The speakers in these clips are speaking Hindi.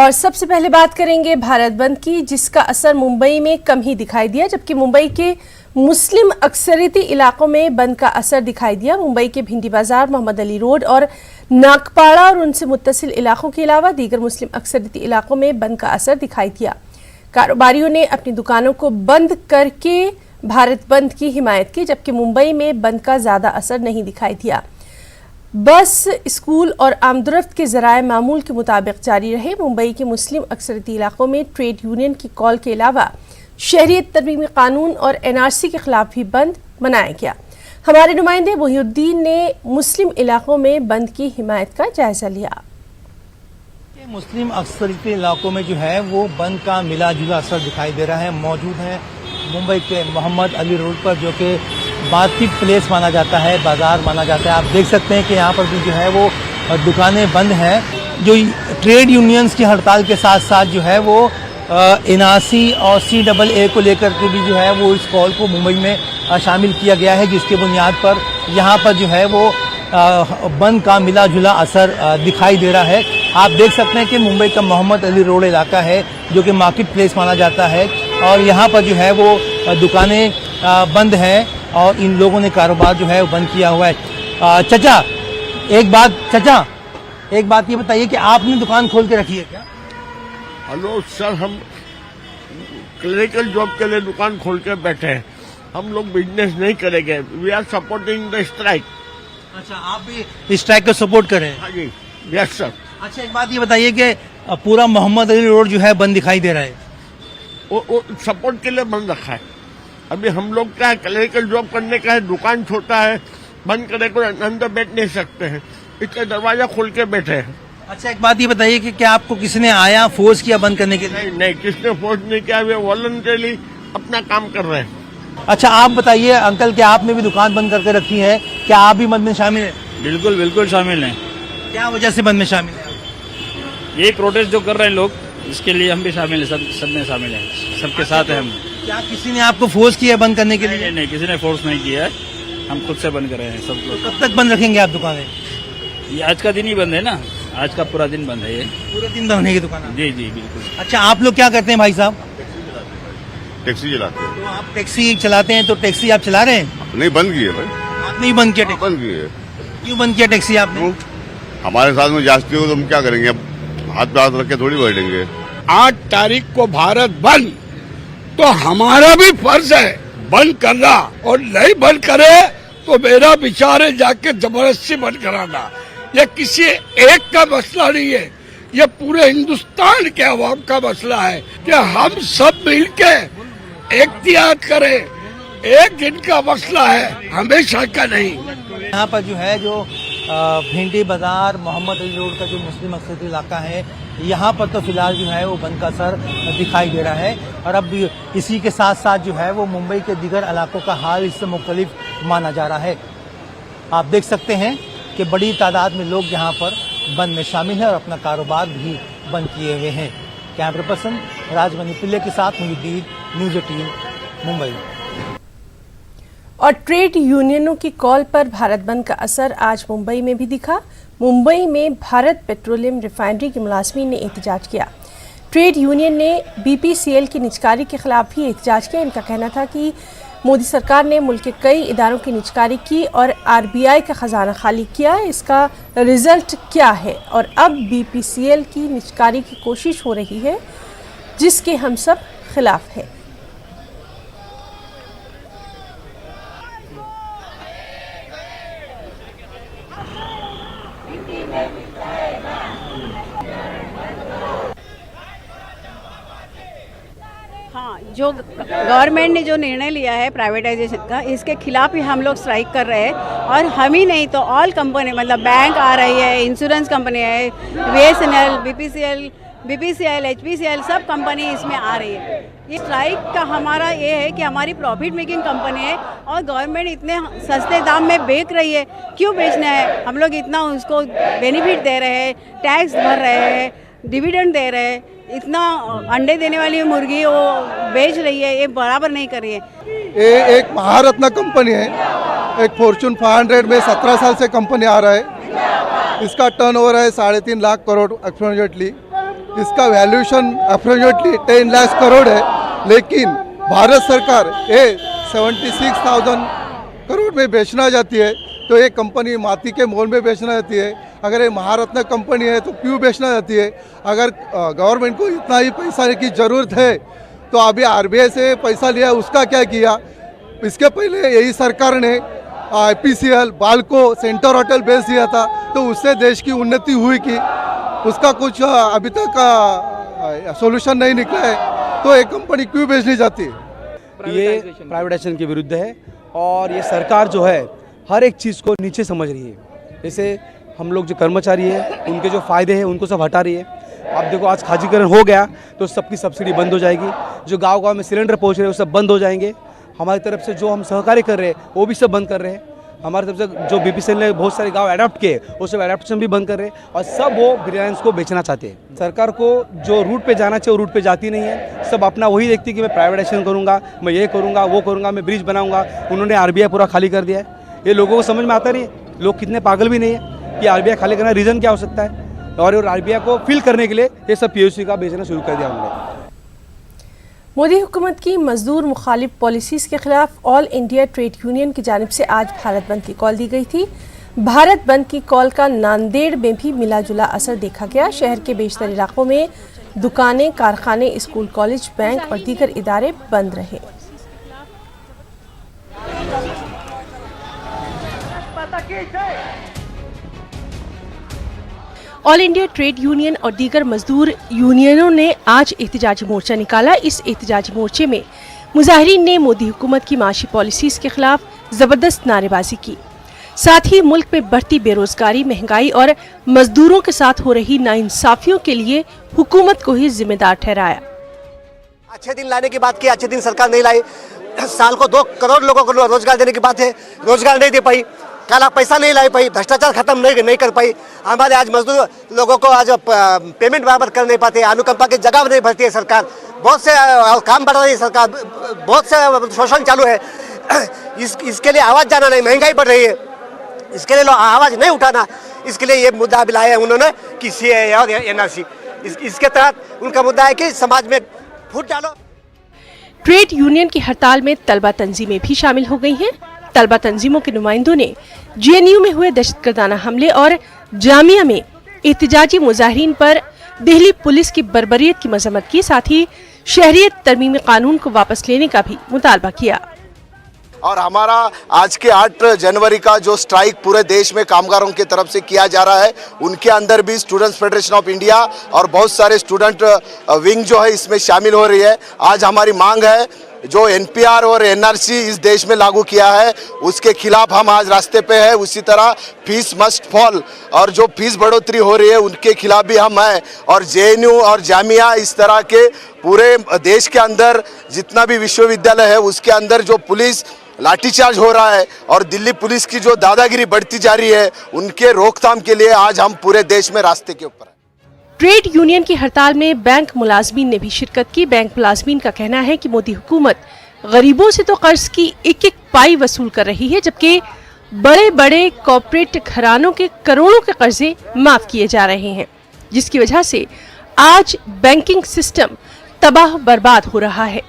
और सबसे पहले बात करेंगे भारत बंद की, जिसका असर मुंबई में कम ही दिखाई दिया, जबकि मुंबई के मुस्लिम अक्सरियती इलाकों में बंद का असर दिखाई दिया। मुंबई के भिंडी बाजार, मोहम्मद अली रोड और नागपाड़ा और उनसे मुत्तसिल इलाकों के अलावा दीगर मुस्लिम अक्सरियती इलाकों में बंद का असर दिखाई दिया। कारोबारियों ने अपनी दुकानों को बंद करके भारत बंद की हिमायत की, जबकि मुंबई में बंद का ज्यादा असर नहीं दिखाई दिया। बस, स्कूल और आमदरफ्त के जराए मामूल के मुताबिक जारी रहे। मुंबई के मुस्लिम अक्सरियती इलाकों में ट्रेड यूनियन की कॉल के अलावा शहरियत तरमीमी कानून और NRC के खिलाफ भी बंद मनाया गया। हमारे नुमाइंदे मोहिउद्दीन ने मुस्लिम इलाकों में बंद की हिमायत का जायजा लिया। मुस्लिम अक्सरियती इलाकों में जो है वो बंद का मिला जुला असर दिखाई दे रहा है। मौजूद है मुंबई के मोहम्मद अली रोड पर, जो कि मार्केट प्लेस माना जाता है, बाजार माना जाता है। आप देख सकते हैं कि यहाँ पर भी जो है वो दुकानें बंद हैं। जो ट्रेड यूनियंस की हड़ताल के साथ साथ जो है वो NRC और CAA को लेकर के भी जो है वो इस कॉल को मुंबई में शामिल किया गया है, जिसके बुनियाद पर यहाँ पर जो है वो बंद का मिला जुला असर दिखाई दे रहा है। आप देख सकते हैं कि मुंबई का मोहम्मद अली रोड इलाका है, जो कि मार्केट प्लेस माना जाता है, और यहाँ पर जो है वो दुकानें बंद हैं और इन लोगों ने कारोबार जो है वो बंद किया हुआ है। चाचा एक बात ये बताइए कि आपने दुकान खोल के रखी है क्या? हेलो सर, हम क्लरिकल जॉब के लिए दुकान खोल के बैठे हैं। हम लोग बिजनेस नहीं करेंगे। We are supporting the strike. अच्छा, आप भी स्ट्राइक को सपोर्ट कर रहे हैं? हाँ जी, यस सर। अच्छा, एक बात ये बताइए कि पूरा मोहम्मद अली रोड जो है बंद दिखाई दे रहा है। वो सपोर्ट के लिए बंद रखा है। अभी हम लोग क्या है, क्लरिकल जॉब करने का है, दुकान छोटा है, बंद करे को अंदर बैठ नहीं सकते हैं, इसका दरवाजा खोल के बैठे हैं। अच्छा, एक बात ये बताइए कि क्या आपको किसी ने आया फोर्स किया बंद करने के लिए? नहीं, किसने फोर्स नहीं किया, वे वॉलंटरीली अपना काम कर रहे हैं। अच्छा, आप बताइए अंकल, क्या आपने भी दुकान बंद करके रखी है? क्या आप भी बंद में शामिल हैं? बिल्कुल बिल्कुल शामिल हैं। क्या वजह से बंद में शामिल हैं? यही प्रोटेस्ट जो कर रहे हैं लोग, इसके लिए हम भी शामिल हैं। सब में शामिल हैं, सबके साथ हैं हम। क्या किसी ने आपको फोर्स किया बंद करने के लिए? नहीं, किसी ने फोर्स नहीं किया है, हम खुद से बंद कर रहे हैं सब लोग। कब तक बंद रखेंगे आप दुकानें? ये आज का दिन ही बंद है ना, आज का पूरा दिन बंद है। ये पूरे दिन बंद रहेगी दुकान? जी जी बिल्कुल। अच्छा, आप लोग क्या करते हैं भाई साहब? टैक्सी चलाते हैं। तो आप टैक्सी चलाते हैं, तो टैक्सी आप चला रहे हैं? नहीं, बंद की है भाई। आपने ही बंद किया टैक्सी? बंद की है। क्यों बंद किया टैक्सी आपने? हमारे साथ में जाती हो तो हम क्या करेंगे? अब हाथ पे हाथ रख के थोड़ी बैठेंगे। 8 तारीख को भारत बंद, तो हमारा भी फर्ज है बंद करना, और नहीं बंद करे तो मेरा विचार है जाके जबरदस्ती बंद कराना। यह किसी एक का मसला नहीं है, यह पूरे हिंदुस्तान के अवाम का मसला है कि हम सब मिलके एहतियात करें। एक दिन का मसला है, हमेशा का नहीं। यहाँ पर जो है जो भिंडी बाजार, मोहम्मद अली रोड का जो मुस्लिम अक्सरियती इलाका है, यहाँ पर तो फिलहाल जो है वो बंद का असर दिखाई दे रहा है। और अब इसी के साथ साथ जो है वो मुंबई के दीगर इलाकों का हाल इससे मुख्तलिफ माना जा रहा है। आप देख सकते हैं कि बड़ी तादाद में लोग यहाँ पर बंद में शामिल हैं और अपना कारोबार भी बंद किए हुए हैं। कैमरा पर्सन राजमणि पिल्ले के साथ मोहिउद्दीन, न्यूज़ 18 मुंबई। और ट्रेड यूनियनों की कॉल पर भारत बंद का असर आज मुंबई में भी दिखा। मुंबई में भारत पेट्रोलियम रिफाइनरी के मुलाजमीन ने एहतजाज किया। ट्रेड यूनियन ने BPCL की निजकारी के खिलाफ भी एहतजाज किया। इनका कहना था कि मोदी सरकार ने मुल्क के कई इदारों की निजकारी की और RBI का खजाना खाली किया। इसका रिजल्ट क्या है? और अब BPCL की निजकारी की कोशिश हो रही है, जिसके हम सब खिलाफ हैं। हाँ, जो गवर्नमेंट ने जो निर्णय लिया है प्राइवेटाइजेशन का, इसके खिलाफ ही हम लोग स्ट्राइक कर रहे हैं। और हम ही नहीं तो ऑल कंपनी, मतलब बैंक आ रही है, इंश्योरेंस कंपनी है, BSNL, BPCL, HPCL, सब कंपनी इसमें आ रही है। ये स्ट्राइक का हमारा ये है कि हमारी प्रॉफिट मेकिंग कंपनी है और गवर्नमेंट इतने सस्ते दाम में बेच रही है, क्यों बेचना है? हम लोग इतना उसको बेनिफिट दे रहे हैं, टैक्स भर रहे हैं, डिविडेंड दे रहे हैं, इतना अंडे देने वाली मुर्गी वो बेच रही है, ये बराबर नहीं कर रही है। ये एक महारत्न कंपनी है, एक फॉर्चून 500 में 17 साल से कंपनी आ रहा है। इसका टर्नओवर है 3.5 लाख करोड़ अप्रोक्सीमेटली। इसका वैल्यूएशन अप्रोक्सीमेटली 10 लाख करोड़ है, लेकिन भारत सरकार ये 76,000 करोड़ में बेचना चाहती है, तो ये कंपनी माती के मोल में बेचना चाहती है। अगर ये महारत्न कंपनी है तो क्यों बेचना चाहती है? अगर गवर्नमेंट को इतना ही पैसा की ज़रूरत है तो अभी आरबीआई से पैसा लिया, उसका क्या किया? इसके पहले यही सरकार ने IPCL, बाल्को, सेंटर होटल बेच दिया था, तो उससे देश की उन्नति हुई कि उसका कुछ अभी तक सॉल्यूशन नहीं निकला है, तो एक कंपनी क्यों बेचनी चाहती है? ये प्राइवेटाइजेशन के विरुद्ध है और ये सरकार जो है हर एक चीज़ को नीचे समझ रही है। जैसे हम लोग जो कर्मचारी है उनके जो फ़ायदे हैं उनको सब हटा रही है। आप देखो आज खाजीकरण हो गया तो सबकी सब्सिडी बंद हो जाएगी, जो गांव-गांव में सिलेंडर पहुंच रहे हैं वो सब बंद हो जाएंगे। हमारी तरफ से जो हम सहकार्य कर रहे हैं वो भी सब बंद कर रहे हैं। हमारी तरफ से जो BPCL ने बहुत सारे गांव अडॉप्ट किए वो सब अडॉप्टेशन भी बंद कर रहे हैं और सब वो रिलायंस को बेचना चाहते हैं। सरकार को जो रूट पे जाना चाहिए वो रूट पे जाती नहीं है, सब अपना वही देखती है कि मैं प्राइवेटाइजेशन करूँगा, मैं ये करूँगा, वो करूँगा, मैं ब्रिज बनाऊँगा। उन्होंने RBI पूरा खाली कर दिया है। ये लोगों को समझ में आता नहीं है, लोग कितने पागल भी नहीं है कि RBI खाली करना रीज़न क्या हो सकता है, और RBI को फिल करने के लिए ये सब POC का बेचना शुरू कर दिया उन्होंने। मोदी हुकूमत की मजदूर मुखालिफ पॉलिसीज़ के खिलाफ ऑल इंडिया ट्रेड यूनियन की जानिब से आज भारत बंद की कॉल दी गई थी। भारत बंद की कॉल का नांदेड़ में भी मिला जुला असर देखा गया। शहर के बेशतर इलाकों में दुकानें, कारखाने, स्कूल, कॉलेज, बैंक और दीगर इदारे बंद रहे। ऑल इंडिया ट्रेड यूनियन और दीगर मजदूर यूनियनों ने आज एहतजाजी मोर्चा निकाला। इस एहतजाजी मोर्चे में मुजाहिरीन ने मोदी हुकूमत की माशी पॉलिसीज़ के खिलाफ ज़बरदस्त नारेबाजी की। साथ ही मुल्क में बढ़ती बेरोजगारी, महंगाई और मजदूरों के साथ हो रही नाइंसाफियों के लिए हुकूमत को ही जिम्मेदार ठहराया। अच्छे दिन लाने की बात की, अच्छे दिन सरकार नहीं लाई। साल को 2 करोड़ लोगों को रोजगार देने की बात है, रोजगार नहीं दे पाई। काला पैसा नहीं ला पाई, भ्रष्टाचार खत्म नहीं कर पाई। हमारे आज मजदूर लोगों को आज पेमेंट बराबर कर नहीं पाते, अनुकंपा की जगह नहीं भरती है सरकार, बहुत से काम बढ़ा रही है सरकार, बहुत से शोषण चालू है। इसके लिए आवाज़ जाना नहीं, महंगाई बढ़ रही है, इसके लिए आवाज़ नहीं उठाना, इसके लिए ये मुद्दा भी लाया है उन्होंने कि CAA और NRC। इसके तहत उनका मुद्दा है कि समाज में फूट डालो। ट्रेड यूनियन की हड़ताल में तलबा तंजीमें भी शामिल हो गई हैं। तलबा तंजीमों के नुमाइंदों ने JNU में हुए दहशतगर्दाना हमले और जामिया में एहतजाजी मुजाहिरीन पर दिल्ली पुलिस की बर्बरियत की मजम्मत की। साथ ही शहरियत तरमीमी कानून को वापस लेने का भी मुतालबा किया। और हमारा आज के 8 जनवरी का जो स्ट्राइक पूरे देश में कामगारों की तरफ से किया जा रहा है, उनके अंदर भी स्टूडेंट्स फेडरेशन ऑफ इंडिया और बहुत सारे स्टूडेंट विंग जो है इसमें शामिल हो रही है। आज हमारी मांग है जो NPR और NRC इस देश में लागू किया है उसके खिलाफ हम आज रास्ते पे हैं। उसी तरह फीस मस्ट फॉल और जो फीस बढ़ोतरी हो रही है उनके खिलाफ भी हम हैं। और JNU और जामिया इस तरह के पूरे देश के अंदर जितना भी विश्वविद्यालय है उसके अंदर जो पुलिस लाठीचार्ज हो रहा है और दिल्ली पुलिस की जो दादागिरी बढ़ती जा रही है, उनके रोकथाम के लिए आज हम पूरे देश में रास्ते के ऊपर हैं। ट्रेड यूनियन की हड़ताल में बैंक मुलाजमीन ने भी शिरकत की। बैंक मुलाजमीन का कहना है कि मोदी हुकूमत गरीबों से तो कर्ज की एक पाई वसूल कर रही है, जबकि बड़े बड़े कॉर्पोरेट घरानों के करोड़ों के कर्जे माफ किए जा रहे हैं, जिसकी वजह से आज बैंकिंग सिस्टम तबाह बर्बाद हो रहा है।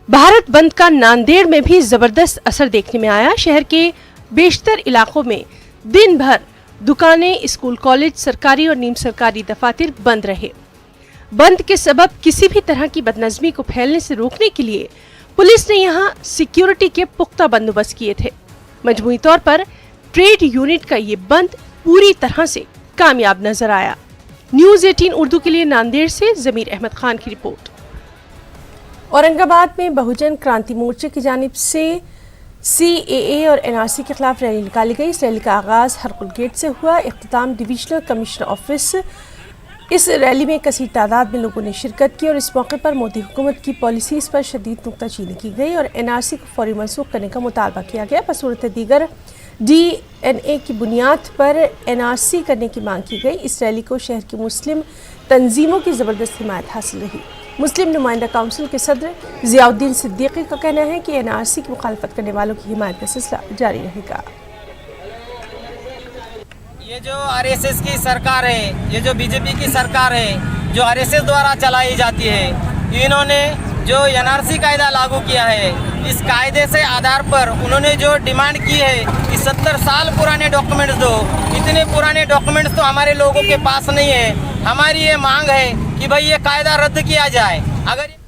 भारत बंद का नांदेड़ में भी जबरदस्त असर देखने में आया। शहर के बेशतर इलाकों में दिन भर दुकानें, स्कूल, कॉलेज, सरकारी और नीम सरकारी दफातर बंद रहे। बंद के सबब किसी भी तरह की बदनज़मी को फैलने से रोकने के लिए पुलिस ने यहां सिक्योरिटी के पुख्ता बंदोबस्त किए थे। मजमूई तौर पर ट्रेड यूनिट का ये बंद पूरी तरह से कामयाब नजर आया। न्यूज़ 18 उर्दू के लिए नांदेड़ से जमीर अहमद खान की रिपोर्ट। औरंगाबाद में बहुजन क्रांति मोर्चे की जानिब से CAA और NRC के खिलाफ रैली निकाली गई। इस रैली का आगाज हरकुल गेट से हुआ, इख्तिताम डिविजनल कमिश्नर ऑफिस। इस रैली में कसीर तादाद में लोगों ने शिरकत की और इस मौके पर मोदी हुकूमत की पॉलिसीज़ पर शदीद नुक्ताचीनी की गई और NRC को फौरी मनसूख करने का मुतालबा किया गया। बसूरत दीगर DNA की बुनियाद पर NRC करने की मांग की गई। इस रैली को शहर की मुस्लिम तंजीमों की ज़बरदस्त हिमायत हासिल रही। मुस्लिम नुमाइंदा काउंसिल के सदर ज़ियाउद्दीन सिद्दीकी का कहना है कि NRC की मुखालफत करने वालों की हिमायत का सिलसिला जारी रहेगा। ये जो आरएसएस की सरकार है, ये जो बीजेपी की सरकार है, जो आरएसएस द्वारा चलाई जाती है, इन्होंने जो एनआरसी कायदा लागू किया है, इस कायदे से आधार पर उन्होंने जो डिमांड की है कि 70 साल पुराने डॉक्यूमेंट्स दो। इतने पुराने डॉक्यूमेंट्स तो हमारे लोगों के पास नहीं है। हमारी ये मांग है कि भाई ये कायदा रद्द किया जाए। अगर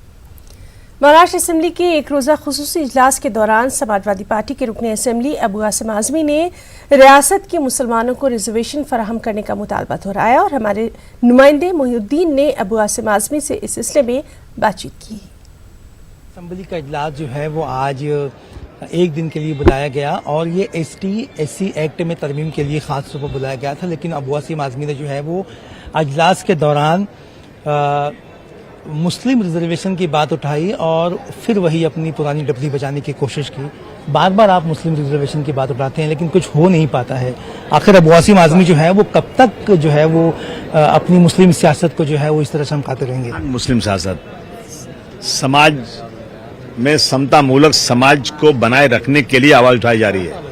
महाराष्ट्र असेंबली के एक रोज़ा खुसूसी इजलास के दौरान समाजवादी पार्टी के रुकने असेंबली अबू आसिम आज़मी ने रियासत के मुसलमानों को रिजर्वेशन फराहम करने का मुतालबा दोहराया और हमारे नुमाइंदे मोहिउद्दीन ने अबू आसिम आज़मी से इस सिलसिले में बातचीत की। असेंबली का इजलास जो है वो आज एक दिन के लिए बुलाया गया और ये ST/SC एक्ट में तरमीम के लिए ख़ास तौर पर बुलाया गया था, लेकिन अबू आसिम आज़मी ने जो है वो इजलास के दौरान मुस्लिम रिजर्वेशन की बात उठाई और फिर वही अपनी पुरानी डबली बजाने की कोशिश की। बार बार आप मुस्लिम रिजर्वेशन की बात उठाते हैं लेकिन कुछ हो नहीं पाता है। आखिर अबू आसिम आज़मी जो है वो कब तक जो है वो अपनी मुस्लिम सियासत को जो है वो इस तरह चमकाते रहेंगे? मुस्लिम सियासत समाज में समता मूलक समाज को बनाए रखने के लिए आवाज उठाई जा रही है।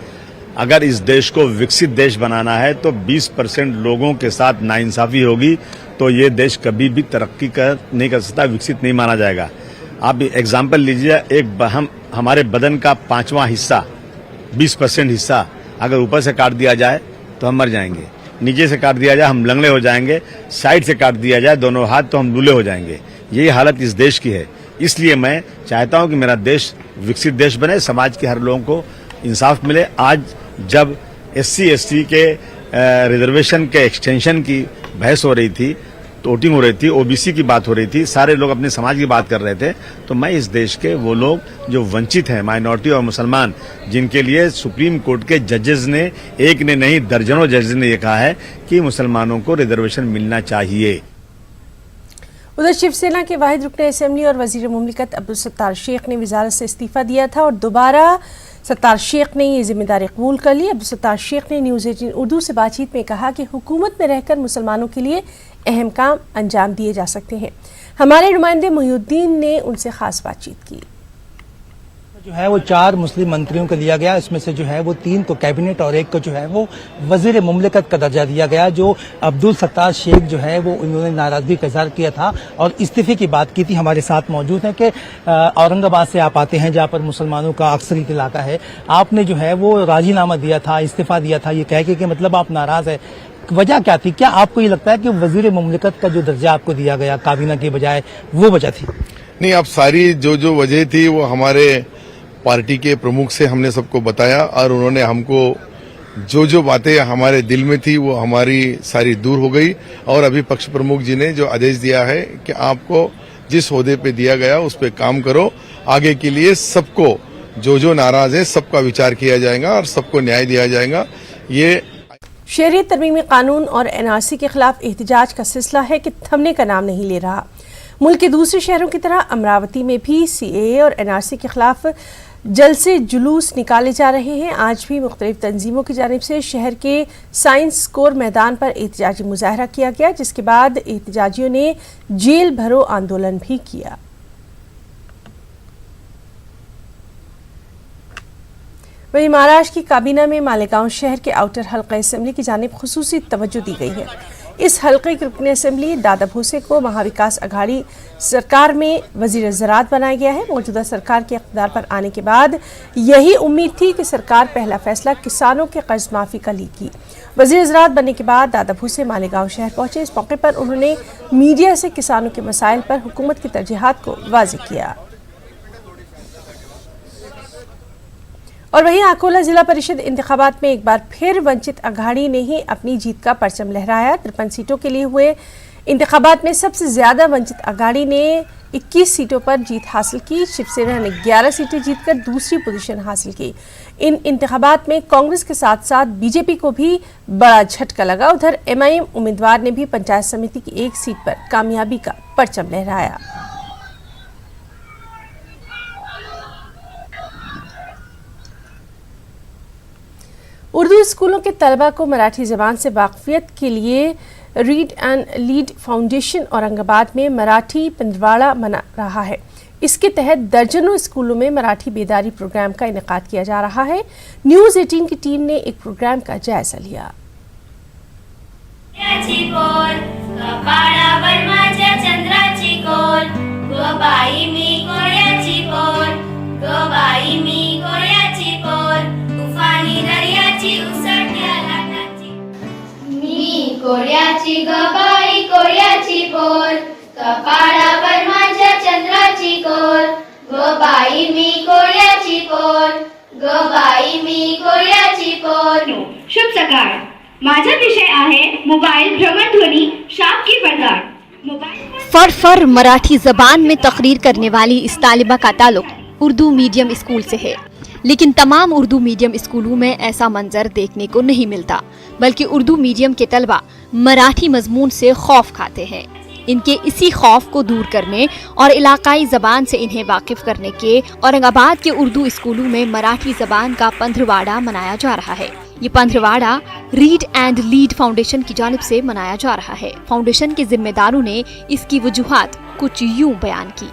अगर इस देश को विकसित देश बनाना है तो 20% लोगों के साथ नाइंसाफी होगी तो ये देश कभी भी तरक्की नहीं कर सकता, विकसित नहीं माना जाएगा। आप एग्जाम्पल लीजिए, हमारे बदन का 5वां हिस्सा 20% हिस्सा अगर ऊपर से काट दिया जाए तो हम मर जाएंगे, नीचे से काट दिया जाए हम लंगड़े हो जाएंगे, साइड से काट दिया जाए दोनों हाथ तो हम लूले हो जाएंगे। यही हालत इस देश की है। इसलिए मैं चाहता हूं कि मेरा देश विकसित देश बने, समाज के हर लोगों को इंसाफ मिले। आज जब SC/ST के रिजर्वेशन के एक्सटेंशन की बहस हो रही थी, वोटिंग हो रही थी, OBC की बात हो रही थी, सारे लोग अपने समाज की बात कर रहे थे, तो मैं इस देश के वो लोग जो वंचित हैं, माइनॉरिटी और मुसलमान, जिनके लिए सुप्रीम कोर्ट के जजेस ने, एक ने नहीं दर्जनों जजेस ने ये कहा है कि मुसलमानों को रिजर्वेशन मिलना चाहिए। उधर शिवसेना के वाहिद रुकने असेंबली और वजीर मुमलिकत अब्दुल सत्तार शेख ने वजारत से इस्तीफा दिया था और दोबारा सत्तार शेख ने ये जिम्मेदारी कबूल कर ली। अब्दुल सत्तार शेख ने न्यूज़ 18 उर्दू से बातचीत में कहा कि हुकूमत में रहकर मुसलमानों के लिए अहम काम अंजाम दिए जा सकते हैं। हमारे नुमाइंदे मोहिउद्दीन ने उनसे खास बातचीत की। जो है वो 4 मुस्लिम मंत्रियों को लिया गया, इसमें से जो है वो 3 को कैबिनेट और 1 को जो है वो वजीर मुमलिकत का दर्जा दिया गया। जो अब्दुल सत्तार शेख जो है वो उन्होंने नाराजगी का इजहार किया था और इस्तीफे की बात की थी। हमारे साथ मौजूद हैं कि औरंगाबाद से आप आते हैं जहाँ पर मुसलमानों का अक्सरियत इलाका है। आपने जो है वो राजीनामा दिया था, इस्तीफा दिया था, ये कह के कि मतलब आप नाराज है, वजह क्या थी? क्या आपको ये लगता है कि वजीर मुमलिकत का जो दर्जा आपको दिया गया काबीना के बजाय वो वजह थी? नहीं, अब सारी जो वजह थी वो हमारे पार्टी के प्रमुख से हमने सबको बताया और उन्होंने हमको जो बातें हमारे दिल में थी वो हमारी सारी दूर हो गई। और अभी पक्ष प्रमुख जी ने जो आदेश दिया है कि आपको जिस ओहदे पे दिया गया उस पे काम करो, आगे के लिए सबको जो नाराज है सबका विचार किया जाएगा और सबको न्याय दिया जाएगा। ये शहरी तरमीमी कानून और NRC के खिलाफ एहतजाज का सिलसिला है कि थमने का नाम नहीं ले रहा। मुल्क के दूसरे शहरों की तरह अमरावती में भी CAA और NRC के खिलाफ जलसे जुलूस निकाले जा रहे हैं। आज भी मुख्तलिफ तंजीमों की जानिब से शहर के साइंस कोर मैदान पर एहतजाजी मुजाहरा किया गया, जिसके बाद एहतजाजियों ने जेल भरो आंदोलन भी किया। वहीं महाराष्ट्र की काबीना में मालेगांव शहर के आउटर हल्का असेंबली की जानिब खुसूसी तवज्जो दी गई है। इस हल्के के रुकने असेंबली दादा भूसे को महाविकास अघाड़ी सरकार में वजीर ज़राअत बनाया गया है। मौजूदा सरकार के इक़्तिदार पर आने के बाद यही उम्मीद थी कि सरकार पहला फैसला किसानों के कर्ज माफ़ी का लेगी। वजीर ज़राअत बनने के बाद दादा भूसे मालेगांव शहर पहुंचे। इस मौके पर उन्होंने मीडिया से किसानों के मसाइल पर हुकूमत की तरजीहात को वाज़ेह किया। और वहीं अकोला जिला परिषद इंतखाबात में एक बार फिर वंचित अघाड़ी ने ही अपनी जीत का परचम लहराया। 53 सीटों के लिए हुए इंतखाबात में सबसे ज्यादा वंचित अघाड़ी ने 21 सीटों पर जीत हासिल की। शिवसेना ने 11 सीटें जीतकर दूसरी पोजीशन हासिल की। इन इंतखाबात में कांग्रेस के साथ साथ बीजेपी को भी बड़ा झटका लगा। उधर MIM उम्मीदवार ने भी पंचायत समिति की एक सीट पर कामयाबी का परचम लहराया। उर्दू स्कूलों के तलबा को मराठी ज़बान से वाकफियत के लिए read and lead foundation Aurangabad में मराठी पंद्रवाड़ा मना रहा है। इसके तहत दर्जनों स्कूलों में मराठी बेदारी प्रोग्राम का इनेकाद किया जा रहा है। न्यूज़ 18 की टीम ने एक प्रोग्राम का जायजा लिया। कपाळावर माझ्या चंद्राची कोर ग बाई मी कोळ्याची पोर ग बाई मी कोळ्याची पोर उफानी दर्याची उसळत्या लाटाची मी कोळ्याची ग बाई कोळ्याची पोर कपाळावर माझ्या चंद्राची कोर ग बाई मी कोळ्याची पोर ग बाई मी कोळ्याची पोर। शुभ सकाळ। माझा विषय आहे मोबाइल भ्रमणध्वनि शाप की बरदाश्त। फर मराठी जबान में तकरीर करने वाली इस तालिबा का ताल्लुक उर्दू मीडियम स्कूल से है, लेकिन तमाम उर्दू मीडियम स्कूलों में ऐसा मंजर देखने को नहीं मिलता, बल्कि उर्दू मीडियम के तलबा मराठी मजमून से खौफ खाते हैं। इनके इसी खौफ को दूर करने और इलाकाई ज़बान से इन्हें वाकिफ करने के औरंगाबाद के उर्दू स्कूलों में मराठी ज़बान का पंद्रवाड़ा मनाया जा रहा है। ये पंद्रवाड़ा रीड एंड लीड फाउंडेशन की जानिब से मनाया जा रहा है। फाउंडेशन के जिम्मेदारों ने इसकी वजूहात कुछ यूं बयान की।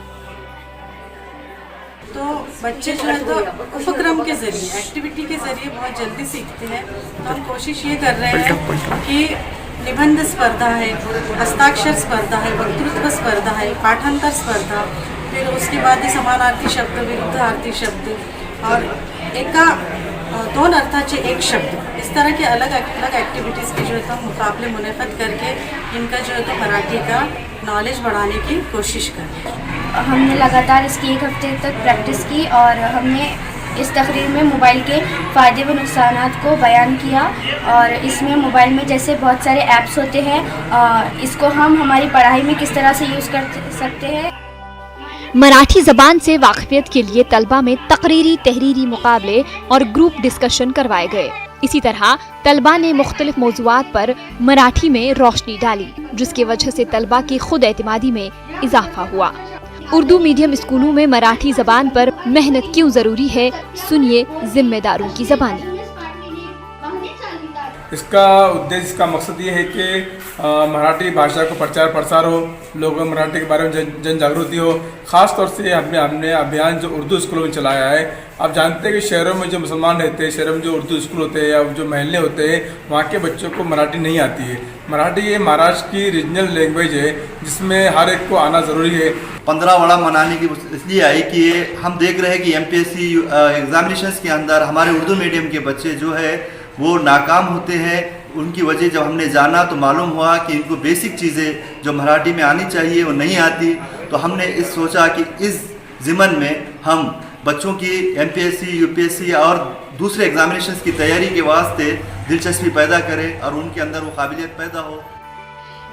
तो बच्चे जो है तो उपक्रम के जरिए, एक्टिविटी के जरिए बहुत जल्दी सीखते हैं। तो हम कोशिश ये कर रहे हैं कि निबंध स्पर्धा है, हस्ताक्षर स्पर्धा है, वक्तृत्व स्पर्धा है, पाठांतर स्पर्धा, फिर उसके बाद ही समानार्थी शब्द, विरुद्धार्थी शब्द और दोन अर्थाचे एक शब्द, इस तरह के अलग अलग एक्टिविटीज़ के जो है तो मुकाबले मुनक़द करके इनका जो है तो मराठी का नॉलेज बढ़ाने की कोशिश करें। हमने लगातार इसकी 1 हफ्ते तक प्रैक्टिस की और हमने इस तकरीर में मोबाइल के फ़ायदे व नुकसानात को बयान किया। और इसमें मोबाइल में जैसे बहुत सारे ऐप्स होते हैं, इसको हम हमारी पढ़ाई में किस तरह से यूज़ कर सकते हैं। मराठी ज़बान से वाक़फ़ियत के लिए तलबा में तकरीरी तहरीरी मुकाबले और ग्रुप डिस्कशन करवाए गए। इसी तरह तलबा ने मुख्तलिफ मौज़ूआत पर मराठी में रोशनी डाली, जिसकी वजह से तलबा की खुद एतमादी में इजाफा हुआ। उर्दू मीडियम स्कूलों में मराठी ज़बान पर मेहनत क्यों ज़रूरी है, सुनिए जिम्मेदारों की ज़बानी। इसका उद्देश्य, इसका मकसद ये है कि मराठी भाषा को प्रचार प्रसार हो, लोगों में मराठी के बारे में जन जागृति हो। ख़ास तौर से हमने अभियान जो उर्दू स्कूलों में चलाया है। आप जानते हैं कि शहरों में जो मुसलमान रहते हैं, शहरों में जो उर्दू स्कूल होते हैं या जो महल्ले होते हैं, वहाँ के बच्चों को मराठी नहीं आती है। मराठी ये महाराष्ट्र की रीजनल लैंग्वेज है, जिसमें हर एक को आना ज़रूरी है। 15वाड़ा मनाने की इसलिए आई कि हम देख रहे हैं कि MPSC एग्जामिनेशंस के अंदर हमारे उर्दू मीडियम के बच्चे जो है वो नाकाम होते हैं। उनकी वजह जब हमने जाना तो मालूम हुआ कि इनको बेसिक चीज़ें जो मराठी में आनी चाहिए वो नहीं आती। तो हमने इस सोचा कि इस ज़िमन में हम बच्चों की MPSC, UPSC और दूसरे एग्जामिनेशंस की तैयारी के वास्ते दिलचस्पी पैदा करें और उनके अंदर वो काबिलियत पैदा हो।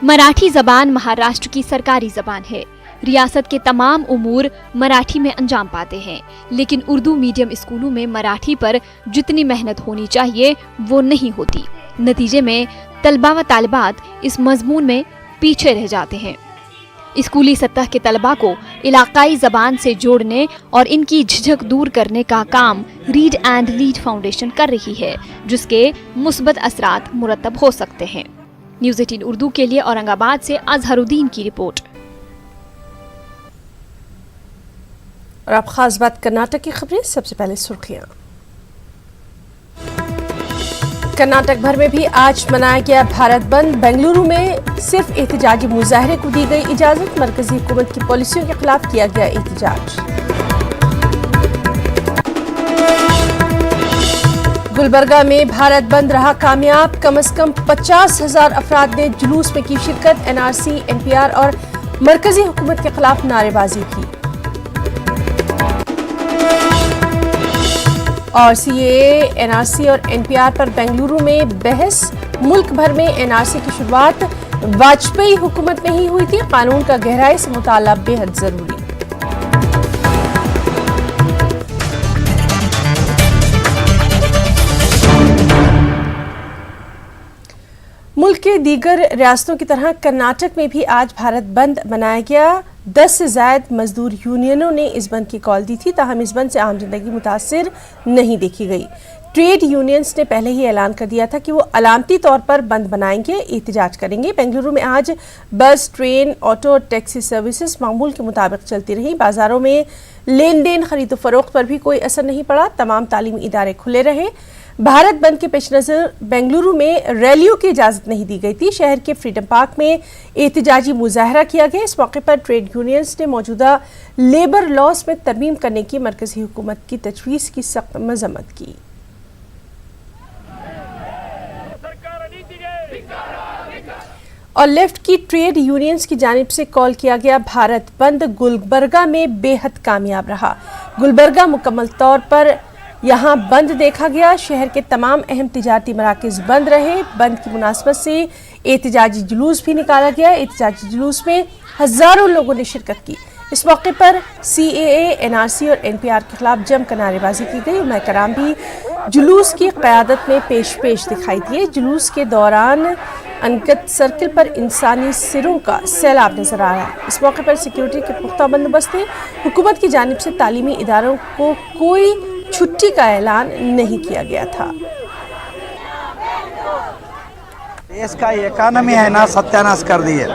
मराठी ज़बान महाराष्ट्र की सरकारी ज़बान है। रियासत के तमाम उमूर मराठी में अंजाम पाते हैं, लेकिन उर्दू मीडियम स्कूलों में मराठी पर जितनी मेहनत होनी चाहिए वो नहीं होती। नतीजे में तलबा व तालिबात इस मजमून में पीछे रह जाते हैं। स्कूली सतह के तलबा को इलाकाई ज़बान से जोड़ने और इनकी झिझक दूर करने का काम रीड एंड लीड फाउंडेशन कर रही है, जिसके मुस्बत असरात मुरतब हो सकते हैं। न्यूज़ 18 उर्दू के लिए औरंगाबाद से अजहरुद्दीन की रिपोर्ट। और अब खास बात कर्नाटक की खबरें। सबसे पहले सुर्खियां। कर्नाटक भर में भी आज मनाया गया भारत बंद। बेंगलुरु में सिर्फ एहतजाजी मुजाहरे को दी गई इजाजत। मरकजी हुकूमत की पॉलिसियों के खिलाफ किया गया एहतजाज। गुलबर्गा में भारत बंद रहा कामयाब। कम से कम 50,000 अफराद ने जुलूस में की शिरकत। NRC, NPR और मरकजी हुकूमत के खिलाफ नारेबाजी की। और CAA, NRC और NPR पर बेंगलुरु में बहस। मुल्क भर में NRC की शुरुआत वाजपेयी हुकूमत में ही हुई थी। कानून का गहराई से मुताला बेहद जरूरी। मुल्क के दीगर रियासतों की तरह कर्नाटक में भी आज भारत बंद मनाया गया। 10 से ज़ायद मजदूर यूनियनों ने इस बंद की कॉल दी थी, ताहम इस बंद से आम जिंदगी मुतासिर नहीं देखी गई। ट्रेड यूनियंस ने पहले ही ऐलान कर दिया था कि वो अलामती तौर पर बंद बनाएंगे, एहतजाज करेंगे। बेंगलुरु में आज बस, ट्रेन, ऑटो और टैक्सी सर्विसेज मामूल के मुताबिक चलती रही। बाजारों में लेन देन, खरीदो फरोख्त पर भी कोई असर नहीं पड़ा। तमाम तालीमी इदारे खुले रहे। भारत बंद के पेश नजर बेंगलुरु में रैलियों की इजाजत नहीं दी गई थी। शहर के फ्रीडम पार्क में एहतजाजी मुजाहरा किया गया। इस मौके पर ट्रेड यूनियंस ने मौजूदा लेबर लॉज में तरमीम करने की मरकजी हुकूमत की तजवीज़ की सख्त मजम्मत की। और लेफ्ट की ट्रेड यूनियंस की जानिब से कॉल किया गया भारत बंद गुलबर्गा में बेहद कामयाब रहा। गुलबर्गा मुकम्मल तौर पर यहां बंद देखा गया। शहर के तमाम अहम तिजारती मराकज़ बंद रहे। बंद की मुनासबत से एहतजाजी जुलूस भी निकाला गया। एहतजाजी जुलूस में हजारों लोगों ने शिरकत की। इस मौके पर CAA, NRC और NPR के खिलाफ जमकर नारेबाजी की गई। उलमा कराम भी जुलूस की क़यादत में पेश दिखाई दिए। जुलूस के दौरान अनगत सर्किल पर इंसानी सिरों का सैलाब नजर आ रहा है। इस मौके पर सिक्योरिटी के पुख्ता बंदोबस्त थे। हुकूमत की जानिब से तालीमी इदारों को कोई छुट्टी का ऐलान नहीं किया गया था। देश का इकोनॉमी है ना सत्यानाश कर दी है।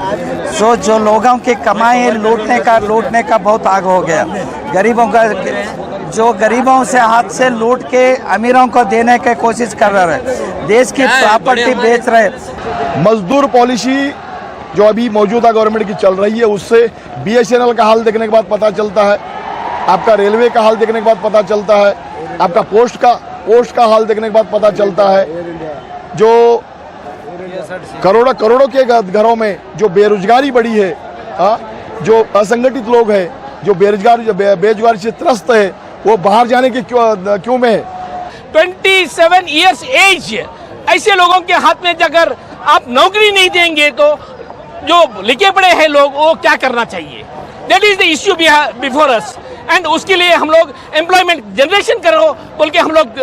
जो लोगों के कमाई लूटने का बहुत आग हो गया। गरीबों का जो गरीबों से हाथ से लूट के अमीरों को देने की कोशिश कर रहे हैं। देश की प्रॉपर्टी बेच रहे। मजदूर पॉलिसी जो अभी मौजूदा गवर्नमेंट की चल रही है उससे BSNL का हाल देखने के बाद पता चलता है, आपका रेलवे का हाल देखने के बाद पता चलता है, आपका पोस्ट का हाल देखने के बाद पता चलता है। जो करोड़ों के घरों में जो बेरोजगारी बढ़ी है, जो असंगठित लोग हैं, जो बेरोजगारी से त्रस्त है, वो बाहर जाने के क्यों में है। 27 इयर्स एज ऐसे लोगों के हाथ में अगर आप नौकरी नहीं देंगे तो जो लिखे पड़े हैं लोग वो क्या करना चाहिए। That is the issue before us and उसके लिए हम लोग एम्प्लॉयमेंट जनरेशन करो बोल के हम लोग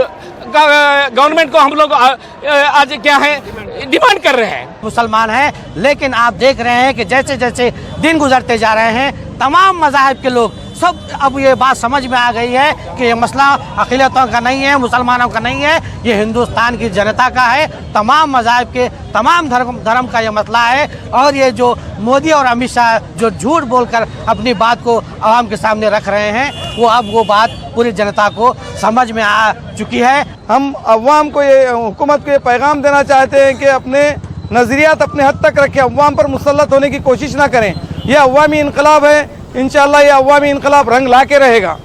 गवर्नमेंट को हम लोग आज क्या है डिमांड कर रहे हैं। मुसलमान हैं लेकिन आप देख रहे हैं कि जैसे जैसे दिन गुजरते जा रहे हैं तमाम मज़ाहिब के लोग सब अब ये बात समझ में आ गई है कि ये मसला अक़लियतों का नहीं है, मुसलमानों का नहीं है, ये हिंदुस्तान की जनता का है। तमाम मज़ाहिब के तमाम धर्म का ये मसला है। और ये जो मोदी और अमित शाह जो झूठ बोलकर अपनी बात को आवाम के सामने रख रहे हैं वो बात पूरी जनता को समझ में आ चुकी है। हम अवाम को ये हुकूमत को ये पैगाम देना चाहते हैं कि अपने नज़रियात अपने हद तक रखें, अवाम पर मुसल्लत होने की कोशिश ना करें। यह अवामी इनकलाब है, इंशाअल्लाह ये अवामी इनकलाब रंग ला के रहेगा।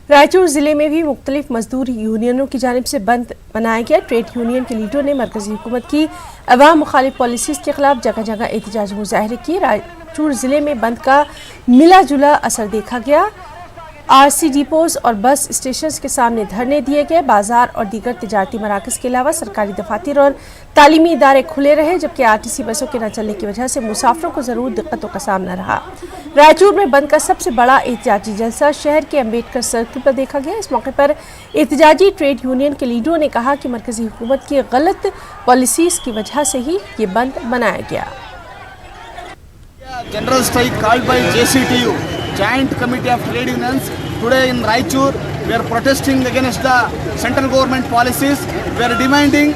रायचूर जिले में भी मुख्तलिफ मजदूर यूनियनों की जानिब से बंद मनाया गया। ट्रेड यूनियन के लीडरों ने मरकजी हुकूमत की अवाम मुखालिफ पॉलिसीज़ के खिलाफ जगह जगह एहतजाज मुजाहरे किए। रायचूर जिले में बंद का मिला जुला असर देखा गया। RC डिपोज और बस स्टेशन के सामने धरने दिए गए। बाजार और दीगर तिजारती मराकज़ के अलावा सरकारी दफातर और तालीमी इदारे खुले रहे, जबकि RTC बसों के न चलने की वजह से मुसाफिरों को ज़रूर दिक्कतों का सामना रहा। रायचूर में बंद का सबसे बड़ा एहतजाजी जलसा शहर के अम्बेडकर सर्किल पर देखा गया। इस मौके पर एहतजाजी ट्रेड यूनियन के लीडरों ने कहा कि मरकजी हुकूमत की गलत पॉलिसीज़ की वजह से ही ये बंद बनाया गया। General strike called by JCTU, Joint Committee of Trade Unions, today in Raichur. We are protesting against the central government policies. We are demanding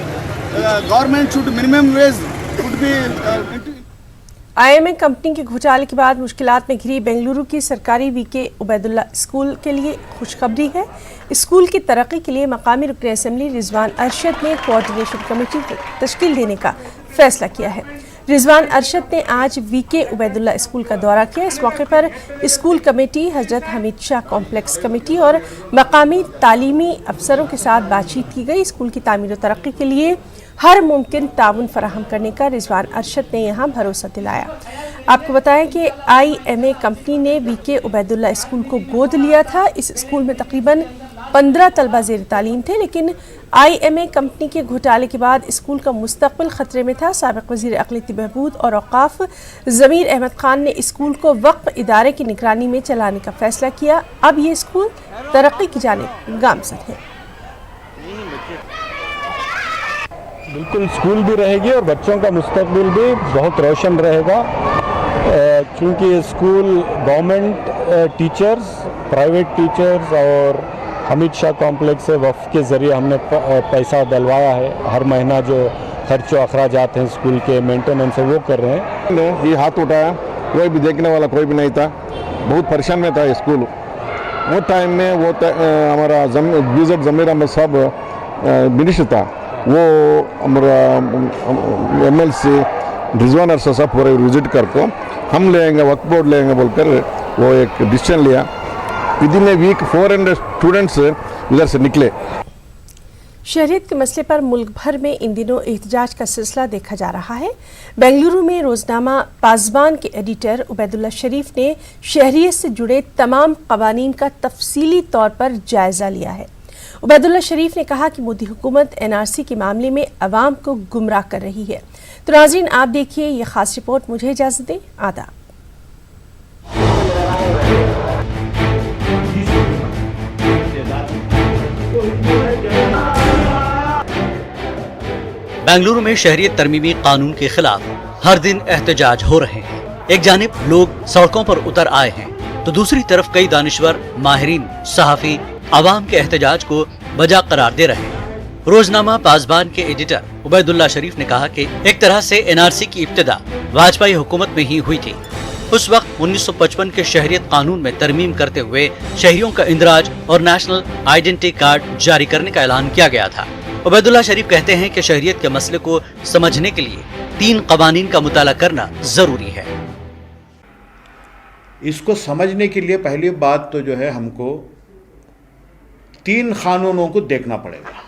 government should minimum wage should be. IMA company के घोटाले के बाद मुश्किलात में घिरी बेंगलुरु की सरकारी VK उबैदुल्ला स्कूल के लिए खुशखबरी है। स्कूल की तरक्की के लिए मकामी रुकन असेंबली रिजवान अरशद ने कोऑर्डिनेशन कमेटी तश्कील देने का फैसला किया है। रिजवान अरशद ने आज VK उबैदुल्ला स्कूल का दौरा किया। इस मौके पर स्कूल कमेटी, हजरत हमीद शाह कॉम्प्लेक्स कमेटी और मकामी तालीमी अफसरों के साथ बातचीत की गई। स्कूल की तामीर और तरक्की के लिए हर मुमकिन ताउन फराहम करने का रिजवान अरशद ने यहाँ भरोसा दिलाया। आपको बताएं कि IMA कंपनी ने VK उबैदुल्ला स्कूल को गोद लिया था। इस स्कूल में तकरीबन 15 तलबा ज़ेर तालीम थे, लेकिन IMA कंपनी के घोटाले के बाद स्कूल का मुस्तकबिल खतरे में था। साबिक़ वज़ीर अक़लियती बहबूद और औक़ाफ़ ज़मीर अहमद ख़ान ने स्कूल को वक्फ़ इदारे की निगरानी में चलाने का फ़ैसला किया। अब ये स्कूल तरक्की की जानिब गामज़द है। बिल्कुल स्कूल भी रहेगी और बच्चों का मुस्तकबिल भी बहुत रोशन रहेगा, क्योंकि school government teachers, private teachers और हमीद शाह कॉम्प्लेक्स से वफ़ के ज़रिए हमने पैसा डलवाया है। हर महीना जो खर्च व अखराजात हैं स्कूल के मेंटेनेंस है वो कर रहे हैं। ये हाथ उठाया, कोई भी देखने वाला कोई भी नहीं था, बहुत परेशान में था स्कूल। वो टाइम में वो हमारा विज़िट ज़मीर अहमद साहब मिनिस्टर था वो हमारा MLC रिजवान अरसा साहब पूरे विजिट करके हम लेंगे वक्फ बोर्ड लेंगे बोलकर वो एक डिसीजन लिया। विदिन ए वीक 400 स्टूडेंट्स उधर से निकले। शहरियत के मसले पर मुल्क भर में इन दिनों एहतजाज का सिलसिला देखा जा रहा है। बेंगलुरु में रोजनामा पासबान के एडिटर उबैदुल्ला शरीफ ने शहरियत से जुड़े तमाम कवानीन का तफसीली तौर पर जायजा लिया है। उबैदुल्ला शरीफ ने कहा कि मोदी हुकूमत NRC के मामले में अवाम को गुमराह कर रही है। तो नाज़रीन, आप देखिए ये खास रिपोर्ट। मुझे इजाजत दें। आदाब। बेंगलुरु में शहरियत तरमीमी कानून के खिलाफ हर दिन एहतजाज हो रहे हैं। एक जानिब लोग सड़कों पर उतर आए हैं तो दूसरी तरफ कई दानिश्वर, माहिरीन, सहाफी आवाम के एहतजाज को वजह करार दे रहे हैं। रोजनामा पासबान के एडिटर उबैदुल्ला शरीफ ने कहा कि एक तरह से NRC की इब्तिदा वाजपेयी हुकूमत में ही हुई थी। उस वक्त 1955 के शहरियत कानून में तरमीम करते हुए शहरियों का इंदराज और नेशनल आइडेंटिटी कार्ड जारी करने का ऐलान किया गया था। उबैदुल्ला शरीफ कहते हैं कि शहरियत के मसले को समझने के लिए 3 कवानीन का मुताला करना जरूरी है। इसको समझने के लिए पहली बात तो जो है हमको 3 कानूनों को देखना पड़ेगा।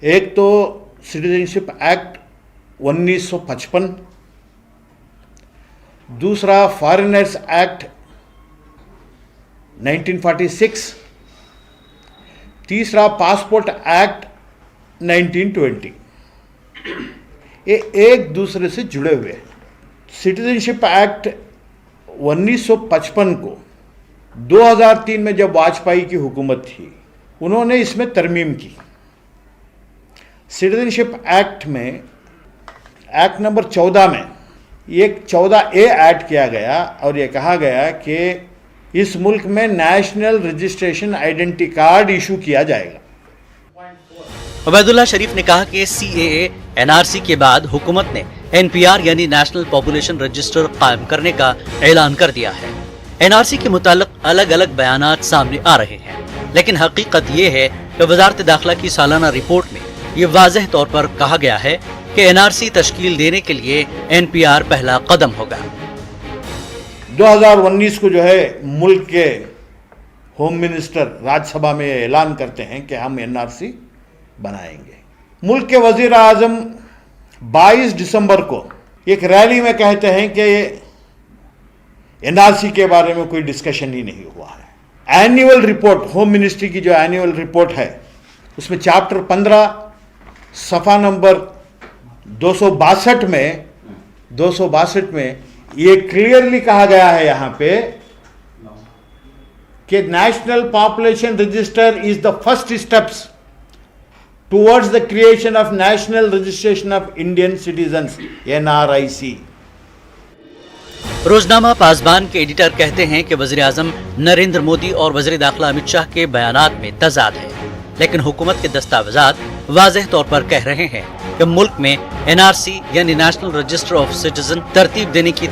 एक तो सिटीजनशिप एक्ट 1955, दूसरा फॉरेनर्स एक्ट 1946, तीसरा पासपोर्ट एक्ट 1920। ये एक दूसरे से जुड़े हुए हैं। सिटीजनशिप एक्ट 1955 को 2003 में जब वाजपेयी की हुकूमत थी उन्होंने इसमें तरमीम की। सिटीजनशिप एक्ट में एक्ट नंबर 14 में एक 14A ऐड किया गया और ये कहा गया कि इस मुल्क में national registration identity card issue किया जाएगा। उबैदुल्ला शरीफ ने कहा कि CAA NRC के बाद हुकूमत ने NPR यानी नेशनल पॉपुलेशन रजिस्टर कायम करने का ऐलान कर दिया है। NRC के मुताल्लिक अलग अलग बयानात सामने आ रहे हैं, लेकिन हकीकत ये है कि वजारत दाखिला की सालाना रिपोर्ट में ये वाज़ेह तौर पर कहा गया है कि NRC तश्कील देने के लिए NPR पहला कदम होगा। 2019 को जो है मुल्क के होम मिनिस्टर राज्यसभा में ऐलान करते हैं कि हम NRC बनाएंगे। मुल्क के वजीर आजम 22 दिसंबर को एक रैली में कहते हैं कि NRC के बारे में कोई डिस्कशन ही नहीं हुआ है। एनुअल रिपोर्ट, होम मिनिस्ट्री की जो एनुअल रिपोर्ट है उसमें चैप्टर 15 सफ़ा नंबर 262 में ये क्लियरली कहा गया है यहाँ पे कि national population register is the first steps towards the creation of national registration of Indian citizens NRIC। रोजनामा पासबान के एडिटर कहते हैं कि वज़ीर आज़म नरेंद्र मोदी और वज़ीर दाखिला अमित शाह के बयानात में तजाद है, लेकिन हुकूमत के दस्तावेजात वाज़ेह तौर पर कह रहे हैं कि मुल्क में NRC यानी नेशनल रजिस्टर ऑफ सिटीजन तरतीब देने की